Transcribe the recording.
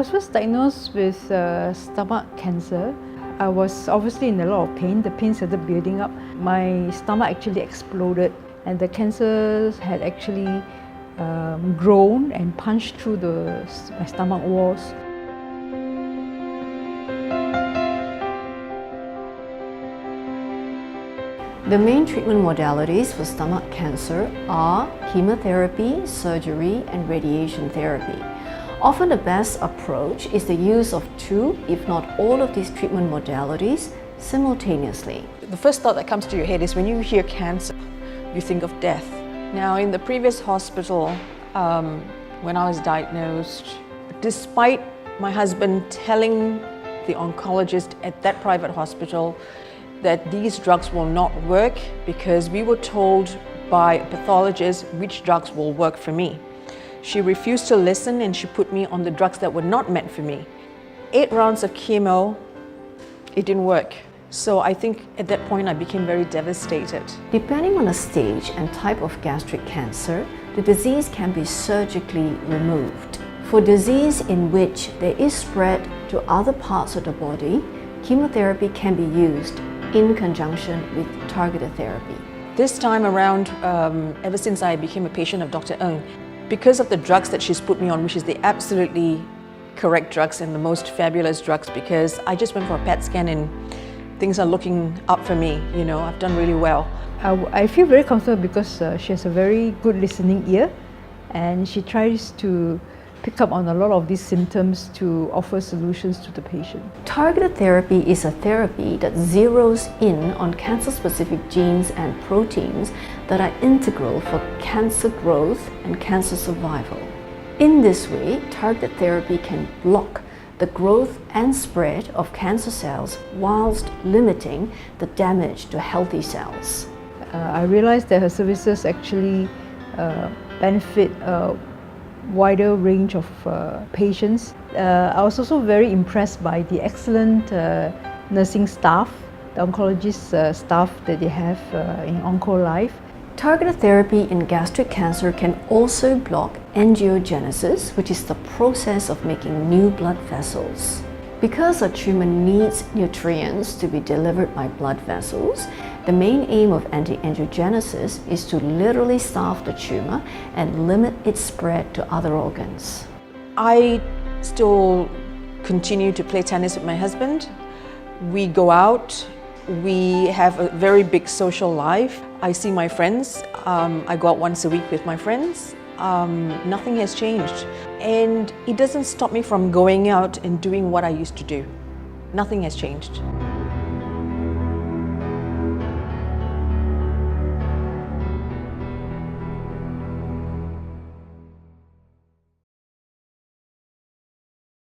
was first diagnosed with stomach cancer. I was obviously in a lot of pain. The pain started building up. My stomach actually exploded, and the cancer had actually grown and punched through my stomach walls. The main treatment modalities for stomach cancer are chemotherapy, surgery, and radiation therapy. Often the best approach is the use of 2, if not all of these treatment modalities simultaneously. The first thought that comes to your head is when you hear cancer, you think of death. Now, in the previous hospital, when I was diagnosed, despite my husband telling the oncologist at that private hospital that these drugs will not work because we were told by a pathologist which drugs will work for me. She refused to listen and she put me on the drugs that were not meant for me. 8 rounds of chemo, it didn't work. So I think at that point I became very devastated. Depending on the stage and type of gastric cancer, the disease can be surgically removed. For disease in which there is spread to other parts of the body, chemotherapy can be used in conjunction with targeted therapy. This time around, ever since I became a patient of Dr. Ng, because of the drugs that she's put me on, which is the absolutely correct drugs and the most fabulous drugs, because I just went for a PET scan and things are looking up for me, you know, I've done really well. I feel very comfortable because she has a very good listening ear, and she tries to pick up on a lot of these symptoms to offer solutions to the patient. Targeted therapy is a therapy that zeroes in on cancer-specific genes and proteins that are integral for cancer growth and cancer survival. In this way, targeted therapy can block the growth and spread of cancer cells whilst limiting the damage to healthy cells. I realized that her services actually benefit wider range of patients. I was also very impressed by the excellent nursing staff, the oncologist staff that they have in Onco Life. Targeted therapy in gastric cancer can also block angiogenesis, which is the process of making new blood vessels. Because a tumor needs nutrients to be delivered by blood vessels, the main aim of anti-angiogenesis is to literally starve the tumor and limit its spread to other organs. I still continue to play tennis with my husband. We go out, we have a very big social life. I see my friends. I go out once a week with my friends. Nothing has changed. And it doesn't stop me from going out and doing what I used to do. Nothing has changed.